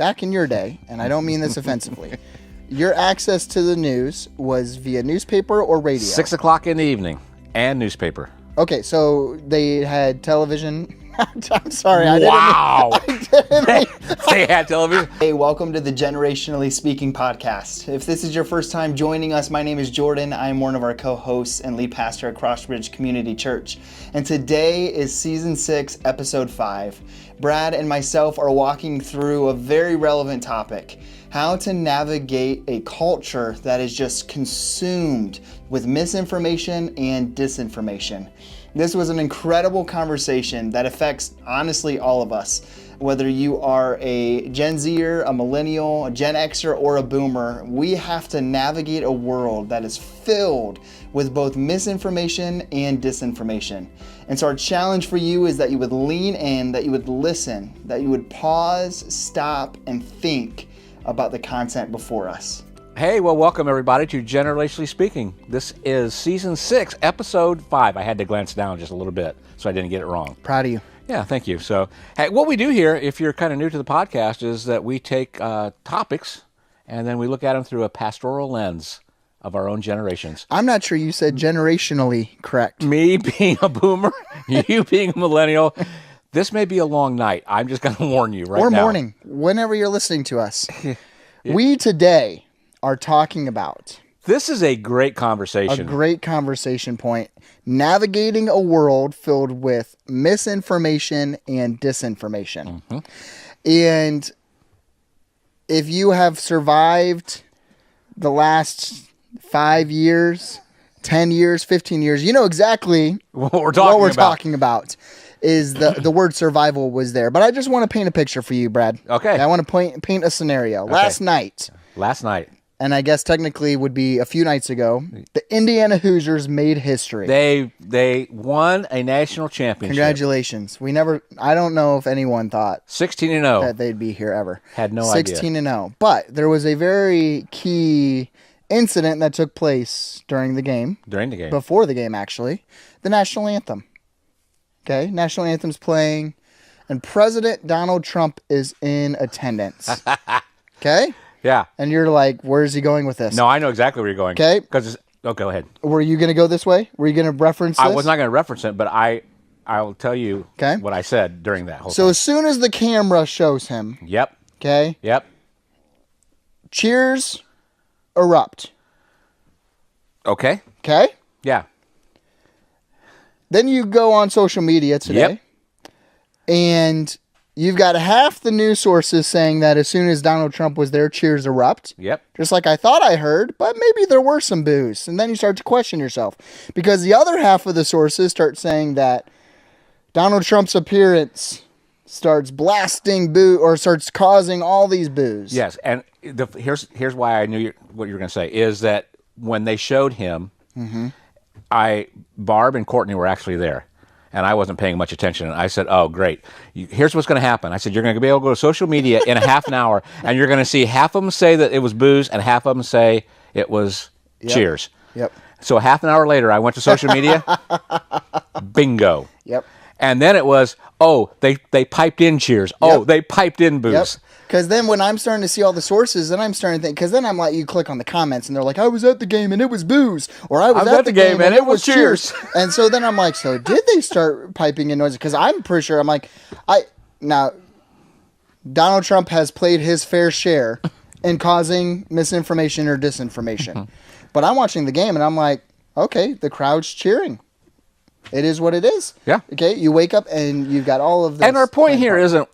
back in your day, and I don't mean this offensively, your access to the news was via newspaper or radio? 6 o'clock in the evening and newspaper. Okay, so they had television. I'm sorry. Wow. They had television. Hey, welcome to the Generationally Speaking podcast. If this is your first time joining us, my name is Jordan. I am one of our co-hosts and lead pastor at Crossbridge Community Church. And today is season 6, episode 5. Brad and myself are walking through a very relevant topic: how to navigate a culture that is just consumed with misinformation and disinformation. This was an incredible conversation that affects, honestly, all of us. Whether you are a Gen Zer, a millennial, a Gen Xer, or a boomer, we have to navigate a world that is filled with both misinformation and disinformation. And so our challenge for you is that you would lean in, that you would listen, that you would pause, stop, and think about the content before us. Hey, well, welcome everybody to Generationally Speaking. This is season 6, episode 5. I had to glance down just a little bit so I didn't get it wrong. Proud of you. Yeah, thank you. So, hey, what we do here, if you're kind of new to the podcast, is that we take topics and then we look at them through a pastoral lens of our own generations. I'm not sure you said generationally correct. Me being a boomer, you being a millennial. This may be a long night. I'm just going to warn you right now. Or morning, whenever you're listening to us. We today are talking about... This is a great conversation. A great conversation point. Navigating a world filled with misinformation and disinformation. Mm-hmm. And if you have survived the last 5 years, 10 years, 15 years, you know exactly what we're talking about. Is the word survival was there. But I just want to paint a picture for you, Brad. Okay. I want to paint a scenario. Okay. Last night, and I guess technically would be a few nights ago, the Indiana Hoosiers made history. They won a national championship. Congratulations. I don't know if anyone thought 16-0 that they'd be here ever. Had no idea. 16-0. But there was a very key incident that took place during the game. Before the game, actually. The national anthem. Okay, national anthem's playing, and President Donald Trump is in attendance. Okay? Yeah. And you're like, where is he going with this? No, I know exactly where you're going. Okay. Go ahead. Were you going to go this way? Were you going to reference this? I was not going to reference it, but I'll tell you what I said during that whole So time. As soon as the camera shows him. Yep. Okay. Yep. Cheers erupt. Okay. Okay? Yeah. Then you go on social media today, and you've got half the news sources saying that as soon as Donald Trump was there, cheers erupt. Yep. Just like I thought I heard, but maybe there were some boos. And then you start to question yourself. Because the other half of the sources start saying that Donald Trump's appearance starts blasting boo or starts causing all these boos. Yes, and here's why I knew what you were going to say, is that when they showed him... Mm-hmm. Barb and Courtney were actually there, and I wasn't paying much attention. And I said, "Oh, great! Here's what's going to happen." I said, "You're going to be able to go to social media in a half an hour, and you're going to see half of them say that it was booze, and half of them say it was cheers." Yep. So a half an hour later, I went to social media. Bingo. Yep. And then it was, they piped in cheers. Oh, they piped in booze. Yep. Because then when I'm starting to see all the sources, then I'm starting to think, because then I'm like, you click on the comments and they're like, I was at the game and it was booze. Or I was at the game and it was cheers. And so then I'm like, so did they start piping in noises? Because I'm pretty sure, now, Donald Trump has played his fair share in causing misinformation or disinformation. But I'm watching the game and I'm like, okay, the crowd's cheering. It is what it is. Yeah. Okay, you wake up and you've got all of this. And our point here isn't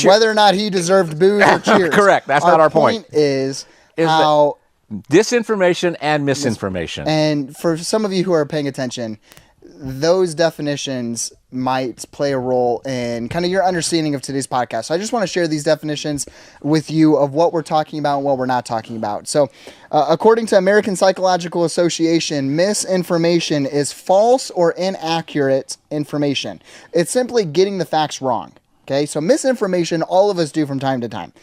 whether or not he deserved booze or cheers. Correct. That's not our point. Our point is how disinformation and misinformation. And for some of you who are paying attention, those definitions might play a role in kind of your understanding of today's podcast. So I just want to share these definitions with you of what we're talking about and what we're not talking about. So according to American Psychological Association, misinformation is false or inaccurate information. It's simply getting the facts wrong. Okay, so misinformation, all of us do from time to time,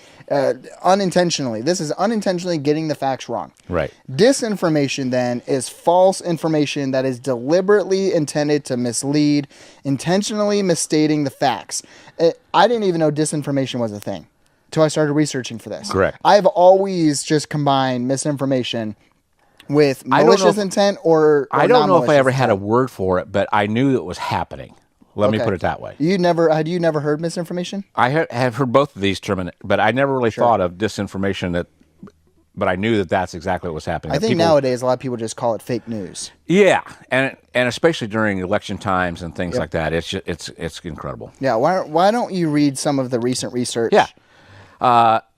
unintentionally. This is unintentionally getting the facts wrong. Right. Disinformation, then, is false information that is deliberately intended to mislead, intentionally misstating the facts. I didn't even know disinformation was a thing till I started researching for this. Correct. I've always just combined misinformation with malicious intent or I don't know if I ever non-malicious had a intent. word for it, but I knew it was happening. Let me Okay. put it that way. Had you never heard misinformation? I have heard both of these terms, but I never really Sure. thought of disinformation. But I knew that that's exactly what was happening. I think nowadays a lot of people just call it fake news. Yeah, and especially during election times and things Yep. like that, it's incredible. Yeah. Why don't you read some of the recent research? Yeah.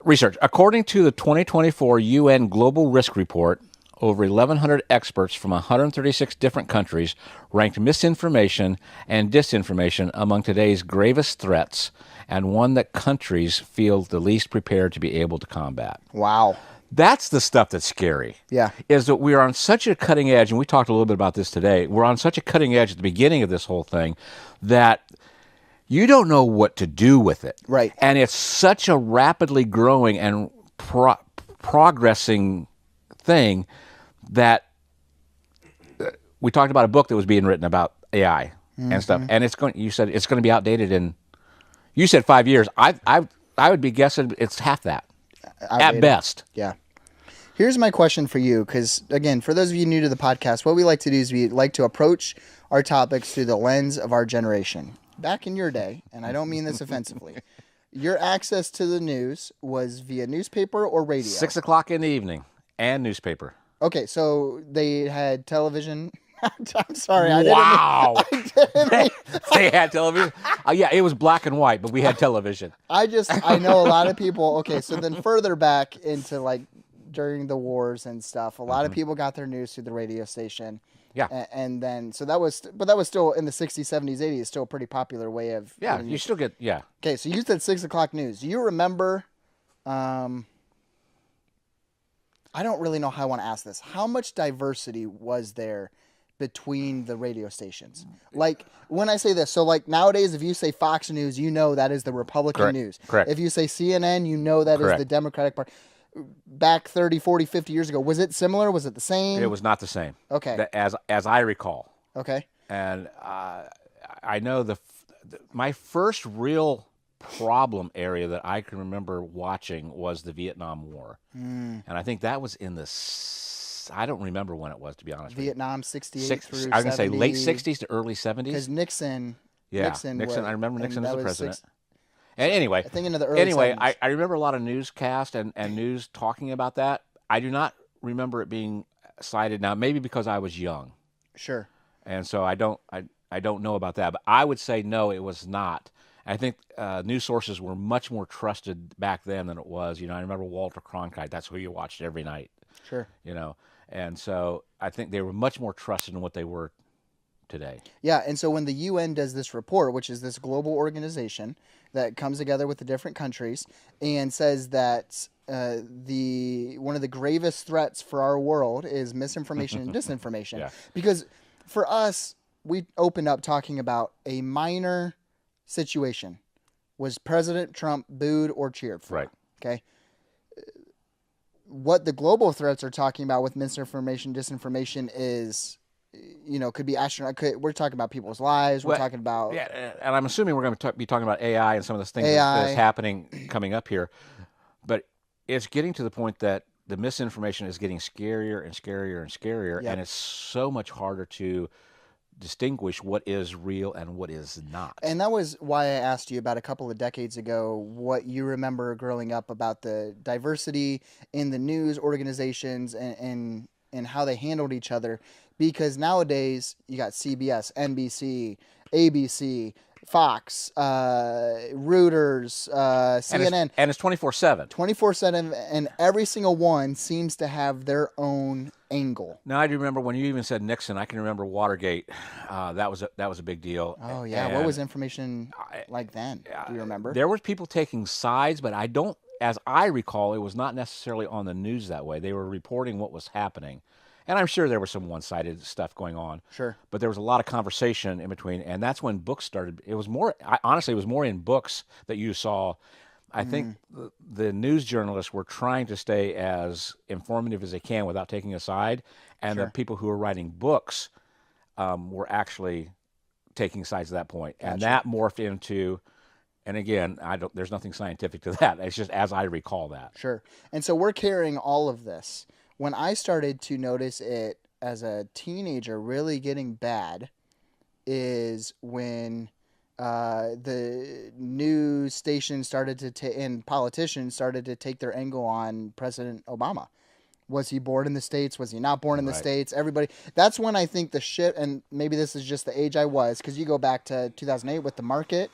Research. According to the 2024 UN Global Risk Report, over 1,100 experts from 136 different countries ranked misinformation and disinformation among today's gravest threats and one that countries feel the least prepared to be able to combat. Wow. That's the stuff that's scary. Yeah. Is that we are on such a cutting edge, and we talked a little bit about this today, we're on such a cutting edge at the beginning of this whole thing that you don't know what to do with it. Right. And it's such a rapidly growing and progressing thing that we talked about a book that was being written about AI and stuff, and you said it's going to be outdated in, you said 5 years. I would be guessing it's half that at best. Yeah. Here's my question for you, because, again, for those of you new to the podcast, what we like to do is we like to approach our topics through the lens of our generation. Back in your day, and I don't mean this offensively, your access to the news was via newspaper or radio? 6 o'clock in the evening and newspaper. Okay, so they had television. I'm sorry. Wow. I didn't mean, They had television. Yeah, it was black and white, but we had television. I know a lot of people. Okay, so then further back into like during the wars and stuff, a lot of people got their news through the radio station. Yeah. And then, so that was still in the 60s, 70s, 80s, still a pretty popular way of. Yeah, you still get, yeah. Okay, so you said 6 o'clock news. Do you remember, I don't really know how I want to ask this. How much diversity was there between the radio stations? Like, when I say this, so like nowadays, if you say Fox News, you know that is the Republican news. Correct. If you say CNN, you know that is the Democratic Party. Back 30, 40, 50 years ago, was it similar? Was it the same? It was not the same. Okay. As I recall. Okay. And I know my first real problem area that I can remember watching was the Vietnam War. And I think that was in I don't remember when it was, to be honest with you. Vietnam, 68 through 70. I was going to say late 60s to early 70s. Because Nixon. Yeah, Nixon. I remember Nixon as the president. And anyway, I think into the early 70s. I remember a lot of newscast and news talking about that. I do not remember it being cited now, maybe because I was young. Sure. And so I don't know about that, but I would say no, it was not. I think news sources were much more trusted back then than it was. I remember Walter Cronkite. That's who you watched every night. Sure. And so I think they were much more trusted than what they were today. Yeah, and so when the UN does this report, which is this global organization that comes together with the different countries and says that one of the gravest threats for our world is misinformation and disinformation. Yeah. Because for us, we opened up talking about a minor situation. Was President Trump booed or cheered for? Right. Okay. What the global threats are talking about with misinformation, disinformation is, could be astronomical. We're talking about people's lives. We're talking about. Yeah, and I'm assuming we're going to be talking about AI and some of the things that's happening coming up here. But it's getting to the point that the misinformation is getting scarier and scarier and scarier, and it's so much harder to distinguish what is real and what is not. And that was why I asked you about a couple of decades ago what you remember growing up about the diversity in the news organizations and how they handled each other. Because nowadays you got CBS, NBC, ABC, Fox, Reuters, CNN. And it's 24/7. 24/7, and every single one seems to have their own angle. Now, I do remember when you even said Nixon, I can remember Watergate. That was a big deal. Oh, yeah. And what was information like then? Do you remember? There was people taking sides, but as I recall, it was not necessarily on the news that way. They were reporting what was happening. And I'm sure there was some one-sided stuff going on. Sure. But there was a lot of conversation in between, and that's when books started. It was more, honestly, it was more in books that you saw. I think the news journalists were trying to stay as informative as they can without taking a side, and the people who were writing books were actually taking sides at that point. Gotcha. And that morphed into And again, there's nothing scientific to that. It's just as I recall that. Sure. And so we're carrying all of this. When I started to notice it as a teenager really getting bad is when the news station started to and politicians started to take their angle on President Obama. Was he born in the States? Was he not born in the States? Everybody. That's when I think the shit, and maybe this is just the age I was, because you go back to 2008 with the market.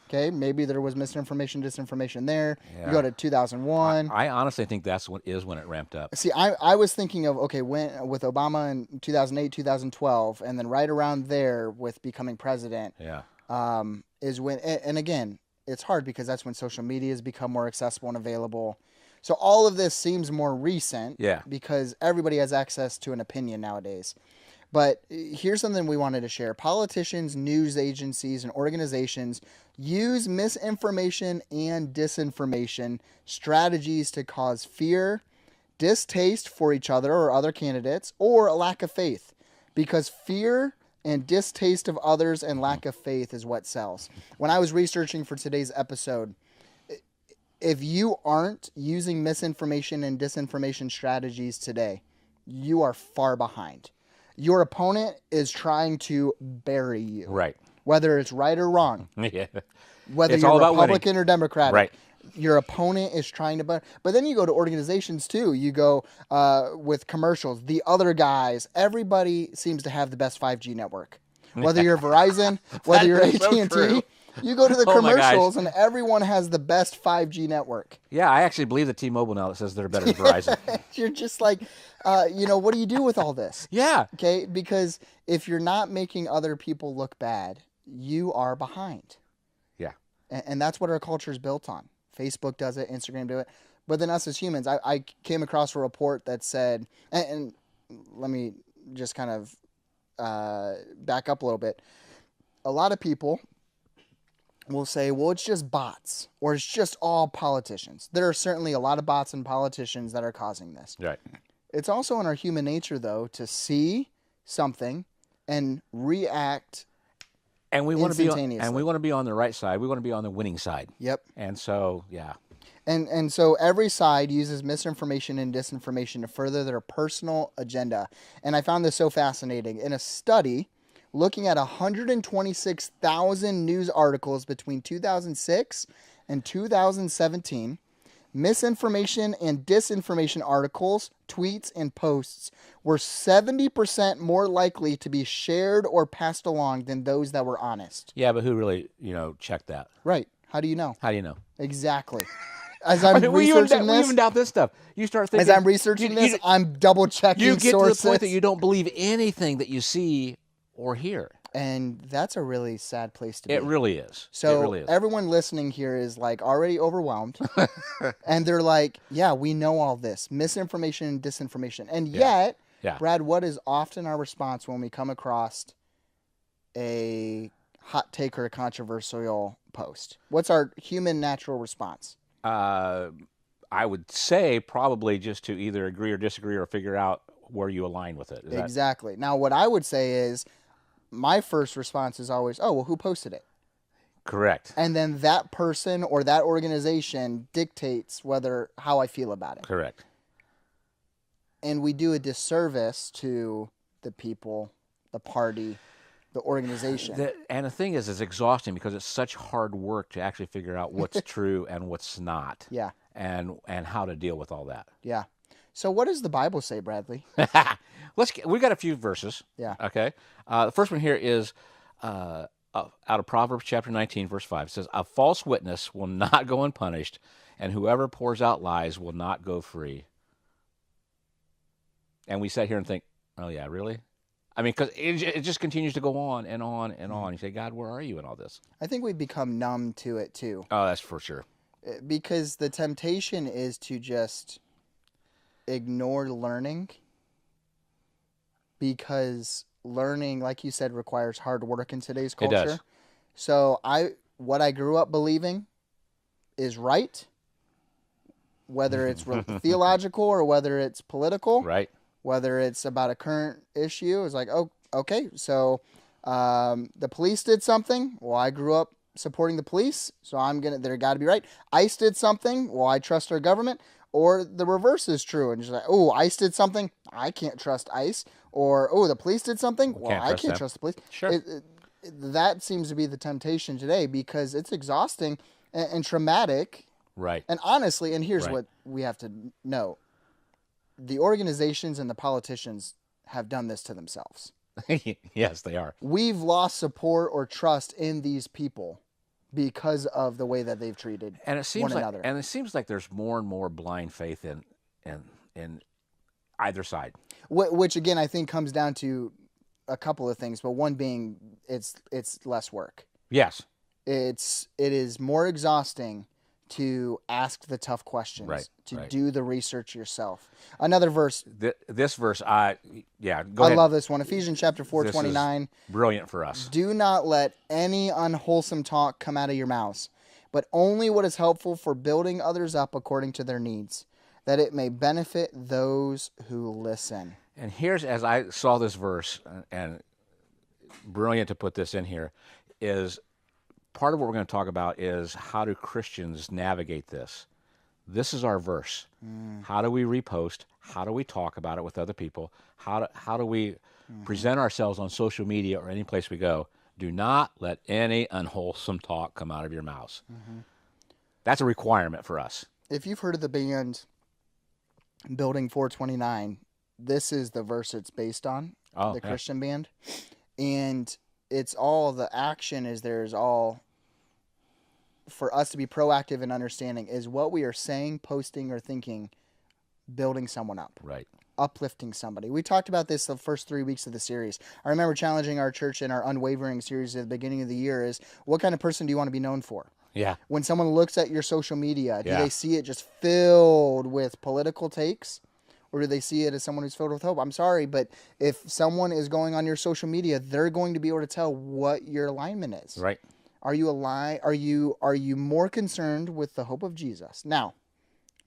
Okay, maybe there was misinformation, disinformation there. Yeah. You go to 2001. I honestly think that's when it ramped up. See, I was thinking of, okay, when with Obama in 2008, 2012, and then right around there with becoming president. Yeah. Is when, and again, it's hard because that's when social media has become more accessible and available. So all of this seems more recent. Yeah. Because everybody has access to an opinion nowadays. But here's something we wanted to share. Politicians, news agencies, and organizations use misinformation and disinformation strategies to cause fear, distaste for each other or other candidates, or a lack of faith. Because fear and distaste of others and lack of faith is what sells. When I was researching for today's episode, if you aren't using misinformation and disinformation strategies today, you are far behind. Your opponent is trying to bury you. Right. Whether it's right or wrong. Yeah. Whether It's you're all about Republican winning. or Democratic. Right. Your opponent is trying to bury. But then you go to organizations too. You go with commercials. The other guys. Everybody seems to have the best 5G network. Whether you're Verizon, whether you're is so AT&T. true. You go to the Oh my gosh. commercials and everyone has the best 5G network. Yeah, I actually believe the T-Mobile now that says they're better than Verizon. You're just like, what do you do with all this? Yeah. Okay, because if you're not making other people look bad, you are behind. Yeah. And that's what our culture is built on. Facebook does it, Instagram do it. But then us as humans, I came across a report that said, and let me just kind of back up a little bit. A lot of people will say, well, it's just bots, or it's just all politicians. There are certainly a lot of bots and politicians that are causing this. Right. It's also in our human nature, though, to see something and react And we want to be instantaneously. on the right side. We want to be on the winning side. Yep. And so, yeah. And so every side uses misinformation and disinformation to further their personal agenda. And I found this so fascinating. In a study looking at 126,000 news articles between 2006 and 2017, misinformation and disinformation articles, tweets, and posts were 70% more likely to be shared or passed along than those that were honest. Yeah, but who really, checked that? Right. How do you know? How do you know? Exactly. As I'm researching we this, even doubt this stuff. You start thinking. as I'm researching this, I'm double checking You get sources. to the point that you don't believe anything that you see or hear. And that's a really sad place to be. It really is. So it really is. everyone listening here is like already overwhelmed. And they're like, yeah, we know all this. Misinformation and disinformation. And yet, Yeah. Brad, what is often our response when we come across a hot take or a controversial post? What's our human natural response? I would say probably just to either agree or disagree or figure out where you align with it. Is that Exactly. Now, what I would say is my first response is always, oh, well, who posted it? correct? And then that person or that organization dictates how I feel about it. Correct. And we do a disservice to the people, the party, the organization. And the thing is, it's exhausting because it's such hard work to actually figure out what's true and what's not. Yeah. And how to deal with all that. Yeah. So what does the Bible say, Bradley? We got a few verses. Yeah. Okay. The first one here is out of Proverbs chapter 19, verse 5. It says, "A false witness will not go unpunished, and whoever pours out lies will not go free." And we sat here and think, oh yeah, really? I mean, because it just continues to go on and on and on. You say, God, where are you in all this? I think we've become numb to it too. Oh, that's for sure. Because the temptation is to just ignore learning. Because learning, like you said, requires hard work in today's culture. It does. So what I grew up believing is right, whether it's theological or whether it's political. Right. Whether it's about a current issue, it's like, oh, okay, so the police did something. Well, I grew up supporting the police, so they're got to be right. ICE did something, well, I trust our government. Or the reverse is true, and just like, oh, ICE did something, I can't trust ICE. Or, oh, the police did something, well, can't I trust can't them. trust the police. Sure. That seems to be the temptation today because it's exhausting and traumatic. Right. And honestly, and here's Right. what we have to know: the organizations and the politicians have done this to themselves. Yes, they are. We've lost support or trust in these people because of the way that they've treated And it seems one like, another. and it seems like there's more and more blind faith in either side. Which again, I think comes down to a couple of things, but one being it's less work. Yes. It is more exhausting to ask the tough questions, Right, to right. do the research yourself. Another verse, This verse, go I ahead. love this one. Ephesians chapter 4, This is 29. brilliant for us. Do not let any unwholesome talk come out of your mouths, but only what is helpful for building others up according to their needs, that it may benefit those who listen. And here's, as I saw this verse, and brilliant to put this in here, is part of what we're going to talk about is how do Christians navigate this? This is our verse. How do we repost? How do we talk about it with other people? How do we present ourselves on social media or any place we go? Do not let any unwholesome talk come out of your mouths. That's a requirement for us. If you've heard of the band Building 429, this is the verse it's based on, Oh, the yeah. Christian band. And it's all, the action is there's all, for us to be proactive and understanding, is what we are saying, posting, or thinking, building someone up, Right. uplifting somebody. We talked about this the first 3 weeks of the series. I remember challenging our church in our Unwavering series at the beginning of the year is, what kind of person do you want to be known for? Yeah. When someone looks at your social media, do Yeah. they see it just filled with political takes? Or do they see it as someone who's filled with hope? I'm sorry, but if someone is going on your social media, they're going to be able to tell what your alignment is. Right. Are you are you more concerned with the hope of Jesus? Now,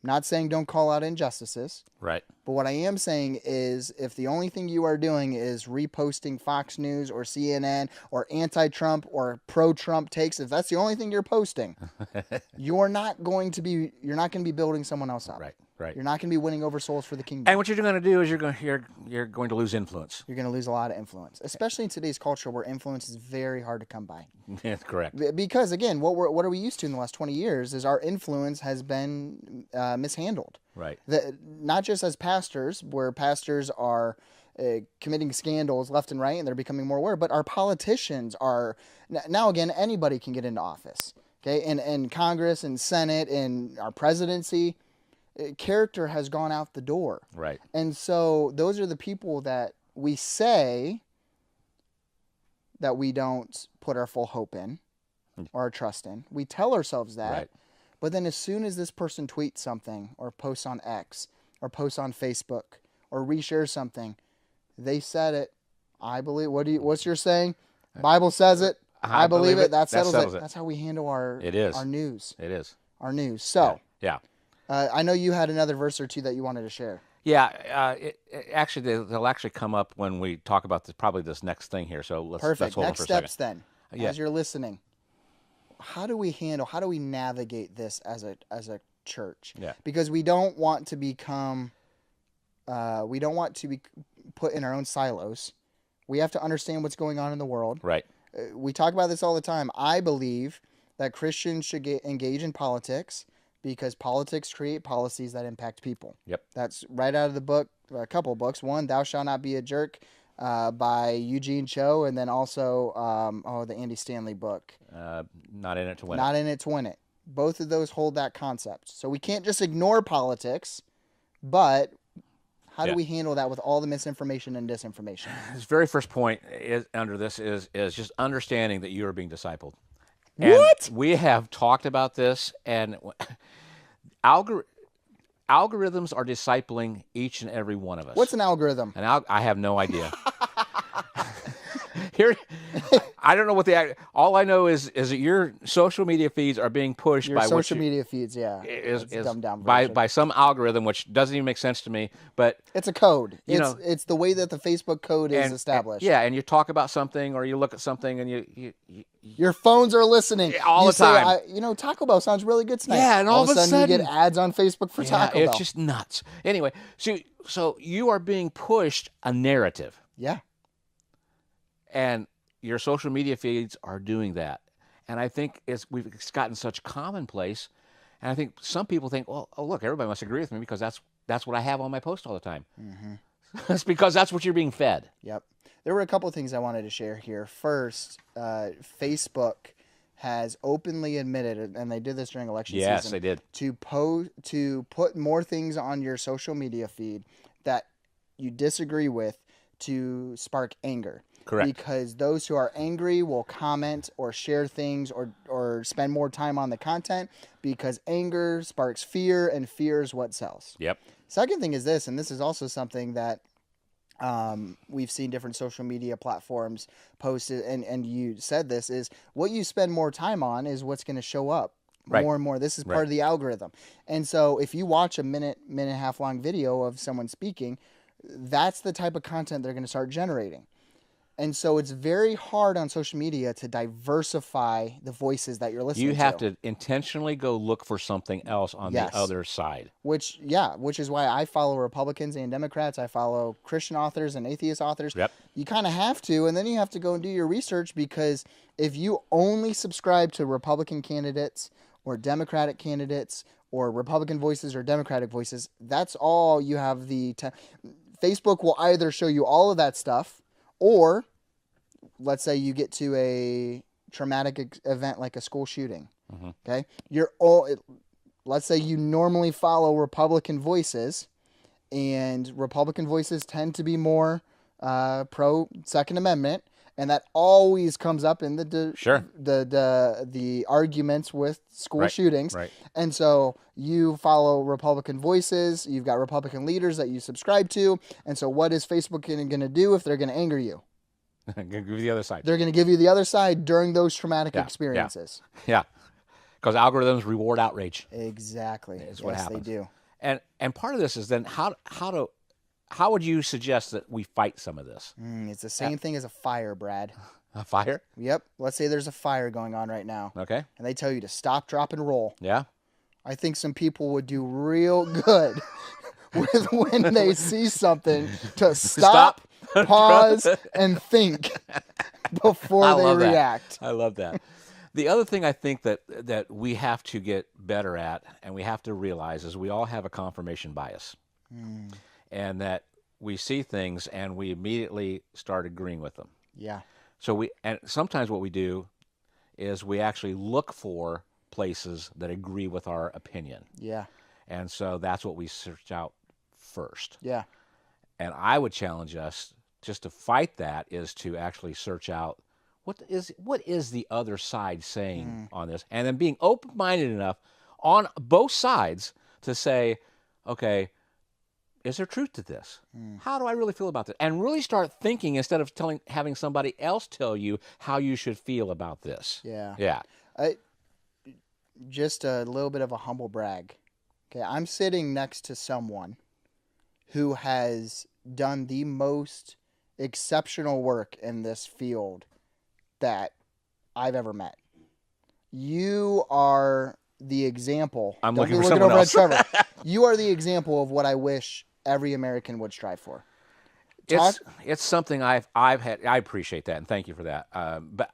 I'm not saying don't call out injustices, Right. but what I am saying is if the only thing you are doing is reposting Fox News or CNN or anti-Trump or pro-Trump takes, if that's the only thing you're posting, you're not going to be building someone else up. Right. Right. You're not going to be winning over souls for the kingdom. And what you're going to do is you're going to lose influence. You're going to lose a lot of influence, especially in today's culture where influence is very hard to come by. That's correct. Because again, what are we used to in the last 20 years is our influence has been mishandled. Right. Not just as pastors, where pastors are committing scandals left and right and they're becoming more aware, but our politicians are, now again, anybody can get into office. Okay, and Congress and Senate and our presidency, character has gone out the door. Right. And so those are the people that we say that we don't put our full hope in or our trust in. We tell ourselves that. Right. But then as soon as this person tweets something or posts on X or posts on Facebook or reshares something, they said it. I believe. What's your saying? Bible says it. I believe it. That settles it. That's how we handle our news. It is. Our news. So Yeah. I know you had another verse or two that you wanted to share. Yeah, actually, they'll actually come up when we talk about probably this next thing here. So let's Perfect. hold Next on for a second. steps then, Yeah. as you're listening. How do we navigate this as a church? Yeah. Because we don't want to become, we don't want to be put in our own silos. We have to understand what's going on in the world. Right. We talk about this all the time. I believe that Christians should engage in politics because politics create policies that impact people. Yep. That's right out of the book, a couple of books. One, Thou Shalt Not Be a Jerk by Eugene Cho, and then also the Andy Stanley book. Not in it to win Not in it to win it. Both of those hold that concept. So we can't just ignore politics, but how do we handle that with all the misinformation and disinformation? His very first point under this is just understanding that you are being discipled. What? And we have talked about this, and algorithms are discipling each and every one of us. What's an algorithm? I have no idea. Here, I don't know what all I know is that your social media feeds are being pushed Your by what social media feeds, yeah. is It's a dumbed down by version. by some algorithm, which doesn't even make sense to me. But It's a code. you know, It's the way that the Facebook code is established. yeah, and you talk about something or you look at something and you Your phones are listening. all you the time. Taco Bell sounds really good tonight. Yeah, and all of a sudden you get ads on Facebook for Taco it's Bell. just nuts. Anyway, so you are being pushed a narrative. Yeah. And your social media feeds are doing that. And I think it's gotten such commonplace. And I think some people think, well, oh, look, everybody must agree with me because that's what I have on my post all the time. Mm-hmm. That's because that's what you're being fed. Yep. There were a couple of things I wanted to share here. First, Facebook has openly admitted, and they did this during election season. Yes, they did. To put more things on your social media feed that you disagree with to spark anger. Correct. Because those who are angry will comment or share things or spend more time on the content because anger sparks fear, and fear is what sells. Yep. Second thing is this, and this is also something that we've seen different social media platforms post, and you said this, is what you spend more time on is what's going to show up more and more. This is part of the algorithm. And so if you watch a minute and a half long video of someone speaking, that's the type of content they're going to start generating. And so it's very hard on social media to diversify the voices that you're listening to. You have to intentionally go look for something else on the other side. Which is why I follow Republicans and Democrats. I follow Christian authors and atheist authors. Yep. You kind of have to, and then you have to go and do your research, because if you only subscribe to Republican candidates or Democratic candidates or Republican voices or Democratic voices, that's all you have Facebook will either show you all of that stuff, or let's say you get to a traumatic event like a school shooting. Mm-hmm. Okay, let's say you normally follow Republican voices, and Republican voices tend to be more pro Second Amendment, and that always comes up in the arguments with school shootings. Right. And so you follow Republican voices, you've got Republican leaders that you subscribe to, and so what is Facebook going to do if they're going to anger you? Give you the other side. They're going to give you the other side during those traumatic experiences. Yeah. Because algorithms reward outrage. Exactly. Is what happens. They do. And part of this is then how would you suggest that we fight some of this? It's the same thing as a fire, Brad. A fire? Yep. Let's say there's a fire going on right now. Okay. And they tell you to stop, drop, and roll. Yeah. I think some people would do real good with when they see something to stop, pause, and think before they react. I love that. The other thing I think that we have to get better at, and we have to realize, is we all have a confirmation bias. And that we see things and we immediately start agreeing with them. Yeah. So and sometimes what we do is we actually look for places that agree with our opinion. Yeah. And so that's what we search out first. Yeah. And I would challenge us just to fight that is to actually search out what is the other side saying on this, and then being open-minded enough on both sides to say, okay, is there truth to this? How do I really feel about this? And really start thinking instead of having somebody else tell you how you should feel about this. Yeah. Yeah. Just a little bit of a humble brag. Okay, I'm sitting next to someone who has done the most exceptional work in this field that I've ever met. You are the example. I'm looking for someone else. Trevor. You are the example of what I wish every American would strive for. It's something I've had. I appreciate that, and thank you for that. But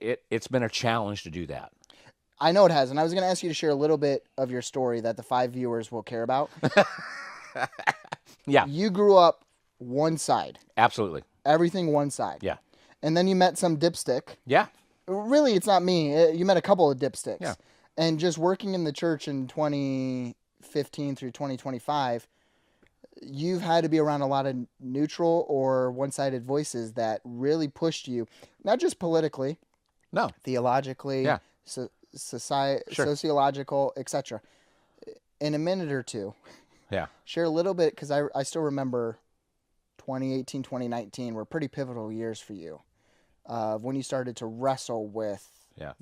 it's been a challenge to do that. I know it has, and I was going to ask you to share a little bit of your story that the 5 viewers will care about. Yeah. You grew up one side. Absolutely. Everything one side. Yeah. And then you met some dipstick. Yeah. Really, it's not me. You met a couple of dipsticks. Yeah. And just working in the church in 2015 through 2025, you've had to be around a lot of neutral or one-sided voices that really pushed you, not just politically, no, theologically, sociological, etc. In a minute or two, yeah, share a little bit, because I still remember 2018, 2019 were pretty pivotal years for you, when you started to wrestle with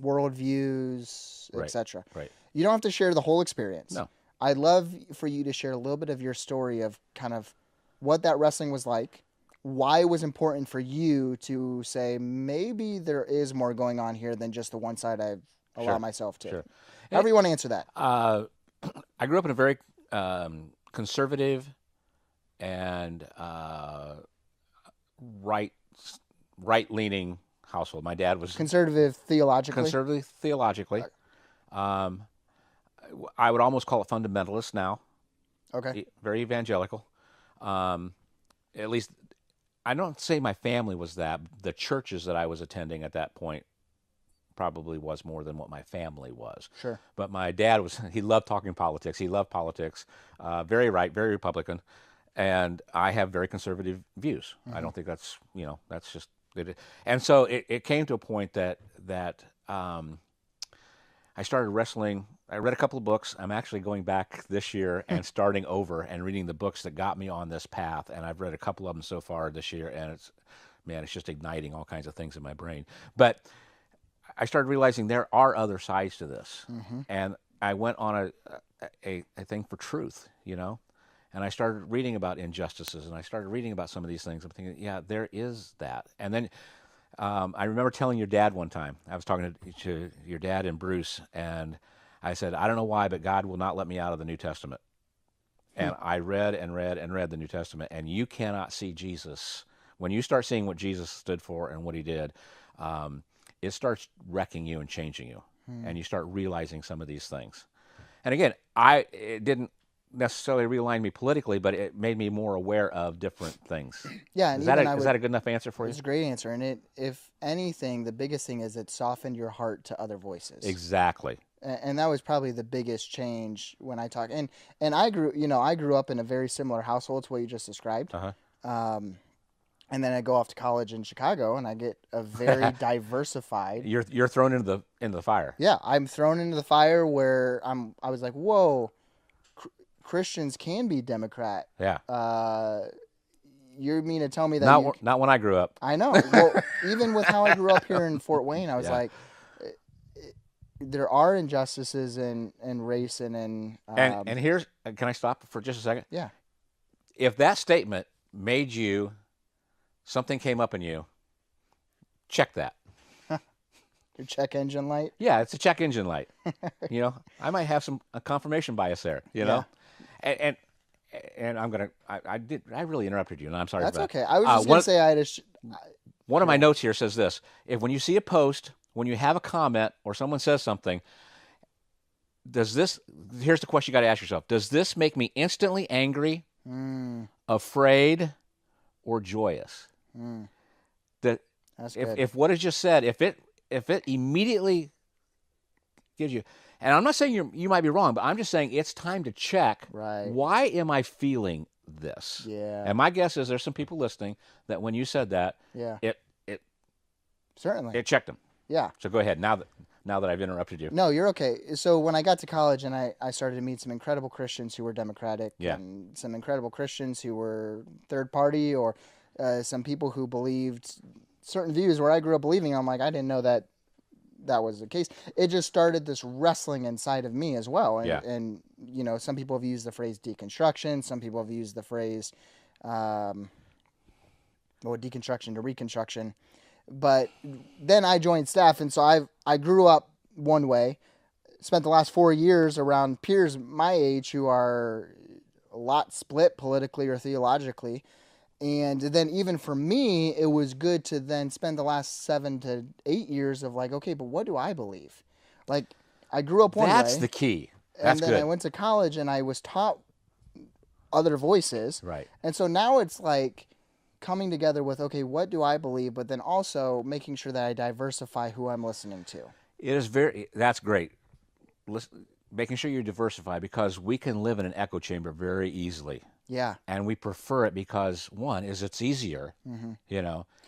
worldviews, Right. etc. Right. You don't have to share the whole experience. No. I'd love for you to share a little bit of your story of kind of what that wrestling was like, why it was important for you to say, maybe there is more going on here than just the one side I've allowed myself to. Sure. However you want to answer that. I grew up in a very conservative and right-leaning household. My dad was Conservative theologically? conservative theologically. I would almost call it fundamentalist now. Okay. Very evangelical. At least, I don't say my family was that. The churches that I was attending at that point probably was more than what my family was. Sure. But my dad he loved talking politics. He loved politics. Very right, very Republican. And I have very conservative views. I don't think that's, that's just it. And so it came to a point that I started wrestling. I read a couple of books. I'm actually going back this year and starting over and reading the books that got me on this path. And I've read a couple of them so far this year, and it's just igniting all kinds of things in my brain. But I started realizing there are other sides to this, and I went on a thing for truth, and I started reading about injustices, and I started reading about some of these things. I'm thinking, yeah, there is that. And then I remember telling your dad one time, I was talking to your dad and Bruce, and I said, I don't know why, but God will not let me out of the New Testament. And I read and read and read the New Testament, and you cannot see Jesus. When you start seeing what Jesus stood for and what he did, it starts wrecking you and changing you, and you start realizing some of these things. And again, it didn't necessarily realign me politically, but it made me more aware of different things. Yeah, and is that a good enough answer for you? It's a great answer, and if anything, the biggest thing is it softened your heart to other voices. Exactly. And that was probably the biggest change when I talk. And I grew up in a very similar household to what you just described. And then I go off to college in Chicago, and I get a very diversified. You're thrown into the fire. Yeah, I'm thrown into the fire where I was like, whoa, Christians can be Democrat. Yeah. You mean to tell me that not when I grew up. I know. Well, even with how I grew up here in Fort Wayne, I was like, there are injustices in race and in. And here's, can I stop for just a second? Yeah. If that statement made you, something came up in you, check that. Your check engine light? Yeah, it's a check engine light. I might have a confirmation bias there, know? And I'm going to, I really interrupted you, and I'm sorry That's for that. okay. I was just going to say I had one of my notes here says this: when you see a post, when you have a comment, or someone says something, here's the question you got to ask yourself: does this make me instantly angry, afraid, or joyous? That's good. If what is just said, if it immediately gives you, and I'm not saying you might be wrong, but I'm just saying it's time to check. Right. Why am I feeling this? Yeah. And my guess is there's some people listening that when you said that, it certainly it checked them. Yeah. So go ahead now that I've interrupted you. No, you're okay. So when I got to college and I started to meet some incredible Christians who were Democratic, and some incredible Christians who were third party, or some people who believed certain views where I grew up believing. I'm like, I didn't know that was the case. It just started this wrestling inside of me as well. And some people have used the phrase deconstruction. Some people have used the phrase deconstruction to reconstruction. But then I joined staff, and so I grew up one way, spent the last 4 years around peers my age who are a lot split politically or theologically. And then even for me, it was good to then spend the last 7 to 8 years of like, okay, but what do I believe? Like, I grew up one way. That's the key. That's good. And then I went to college and I was taught other voices. Right. And so now it's like coming together with, okay, what do I believe? But then also making sure that I diversify who I'm listening to. That's great. Making sure you diversify, because we can live in an echo chamber very easily. Yeah. And we prefer it because, one, is it's easier, and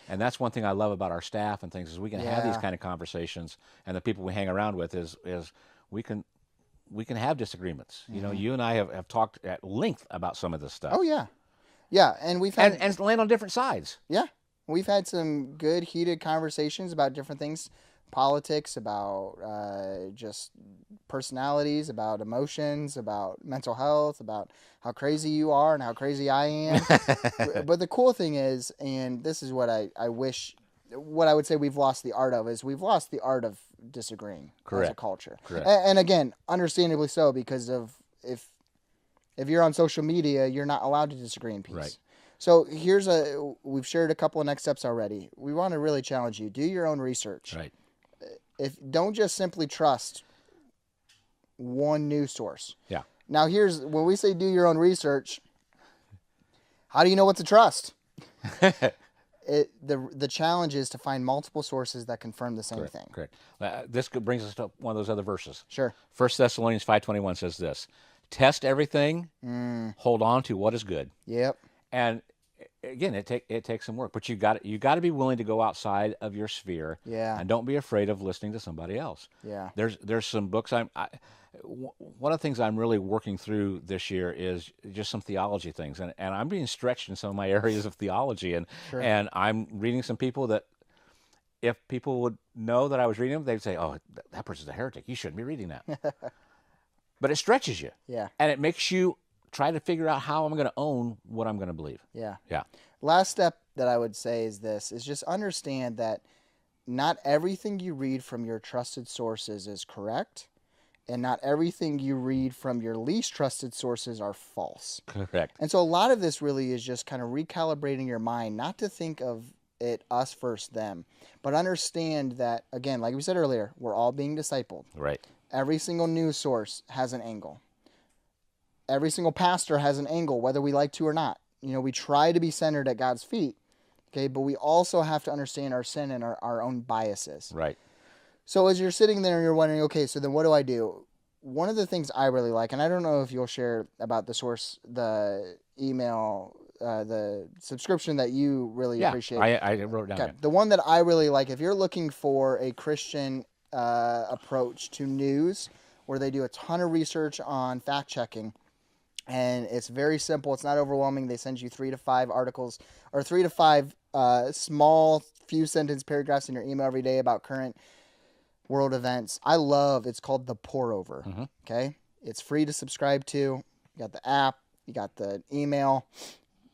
that's one thing I love about our staff and things, is we can have these kind of conversations, and the people we hang around with is we can have disagreements. You and I have talked at length about some of this stuff. Oh, yeah. Yeah, and and land on different sides. Yeah, we've had some good heated conversations about different things, politics, about just personalities, about emotions, about mental health, about how crazy you are and how crazy I am. But the cool thing is, and this is what I wish, what I would say we've lost the art of, is we've lost the art of disagreeing as a culture. Correct. And again, understandably so, because of if you're on social media, you're not allowed to disagree in peace. Right. So we've shared a couple of next steps already. We want to really challenge you. Do your own research. Right. Don't just simply trust one news source. Yeah. Now when we say do your own research, how do you know what to trust? The challenge is to find multiple sources that confirm the same thing. Correct. This brings us to one of those other verses. Sure. 1 Thessalonians 5:21 says this: test everything, hold on to what is good. Yep. And again, it takes some work, but you got to be willing to go outside of your sphere. Yeah. And don't be afraid of listening to somebody else. Yeah. There's some books one of the things I'm really working through this year is just some theology things, and I'm being stretched in some of my areas of theology, and Sure. and I'm reading some people that if people would know that I was reading them, they'd say, "Oh, that person's a heretic. You shouldn't be reading that." But it stretches you. Yeah. And it makes you try to figure out how I'm going to own what I'm going to believe. Yeah. Yeah. Last step that I would say is just understand that not everything you read from your trusted sources is correct, and not everything you read from your least trusted sources are false. Correct. And so a lot of this really is just kind of recalibrating your mind, not to think of it us first, them, but understand that, again, like we said earlier, we're all being discipled. Right. Every single news source has an angle. Every single pastor has an angle, whether we like to or not. We try to be centered at God's feet, okay, but we also have to understand our sin and our own biases. Right. So as you're sitting there and you're wondering, okay, so then what do I do? One of the things I really like, and I don't know if you'll share about the source, the email, the subscription that you really appreciate. I wrote it down. Okay. The one that I really like, if you're looking for a Christian approach to news, where they do a ton of research on fact checking, and it's very simple. It's not overwhelming. They send you 3 to 5 articles or 3 to 5 small few sentence paragraphs in your email every day about current world events. It's called The Pour Over. Mm-hmm. Okay. It's free to subscribe to. You got the app, you got the email.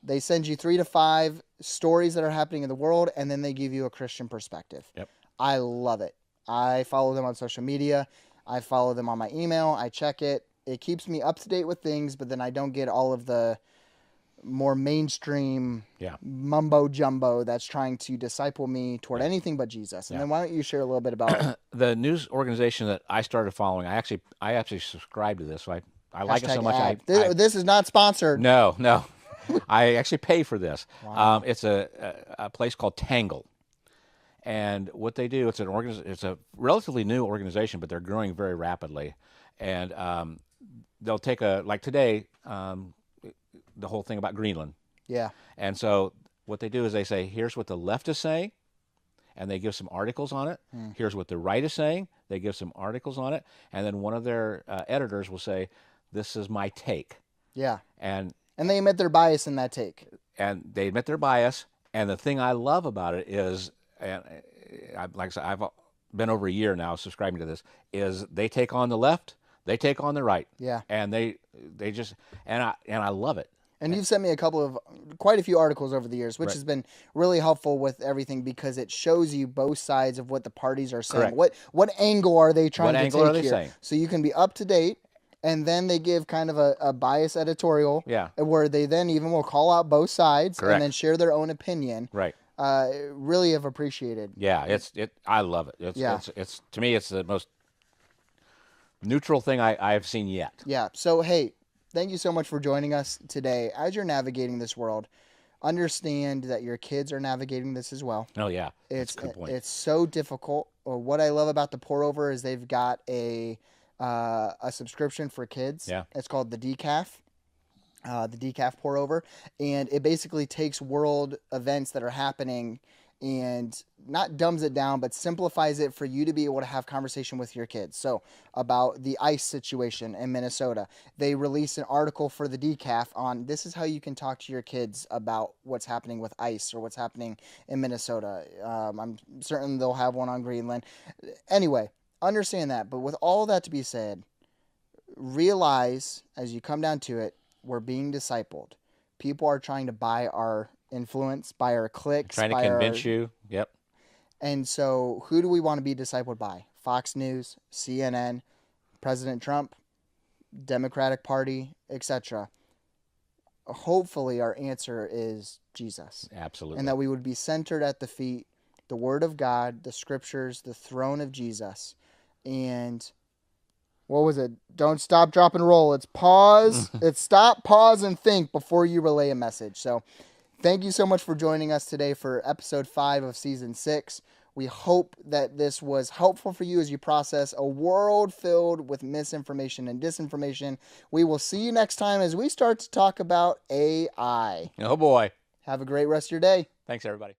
They send you 3 to 5 stories that are happening in the world, and then they give you a Christian perspective. Yep. I love it. I follow them on social media. I follow them on my email. I check it. It keeps me up to date with things, but then I don't get all of the more mainstream mumbo jumbo that's trying to disciple me toward anything but Jesus. And then why don't you share a little bit about the news organization that I started following? I actually subscribe to this, so I like it so much. This is not sponsored. No. I actually pay for this. Wow. It's a place called Tangle. And what they do, it's a relatively new organization, but they're growing very rapidly. And they'll take like today, the whole thing about Greenland. Yeah. And so what they do is they say, here's what the left is saying, and they give some articles on it. Here's what the right is saying. They give some articles on it. And then one of their editors will say, this is my take. Yeah. And they admit their bias in that take. And they admit their bias. And the thing I love about it is, and like I said, I've been over a year now subscribing to this, is they take on the left, they take on the right. Yeah. And they just, and I love it. And you've sent me quite a few articles over the years, which has been really helpful with everything, because it shows you both sides of what the parties are saying. Correct. What angle are they trying to take are they here? saying? So you can be up to date, and then they give kind of a bias editorial, where they then even will call out both sides. Correct. And then share their own opinion. Right. Really have appreciated. Yeah, I love it. It's to me, it's the most neutral thing I've seen yet. Yeah. So hey, thank you so much for joining us today. As you're navigating this world, understand that your kids are navigating this as well. Oh yeah, that's a good point. It's so difficult. What I love about the Pour Over is they've got a subscription for kids. Yeah. It's called the Decaf. The Decaf Pour Over, and it basically takes world events that are happening and not dumbs it down, but simplifies it for you to be able to have conversation with your kids. So about the ICE situation in Minnesota, they released an article for the decaf on this is how you can talk to your kids about what's happening with ICE or what's happening in Minnesota. I'm certain they'll have one on Greenland. Anyway, understand that. But with all that to be said, realize as you come down to it, we're being discipled. People are trying to buy our influence, buy our clicks, Trying to buy convince our... you. Yep. And so who do we want to be discipled by? Fox News, CNN, President Trump, Democratic Party, etc. Hopefully our answer is Jesus. Absolutely. And that we would be centered at the feet, the Word of God, the Scriptures, the throne of Jesus. And what was it? Don't stop, drop, and roll. It's pause. It's stop, pause, and think before you relay a message. So thank you so much for joining us today for episode 5 of season 6. We hope that this was helpful for you as you process a world filled with misinformation and disinformation. We will see you next time as we start to talk about AI. Oh, boy. Have a great rest of your day. Thanks, everybody.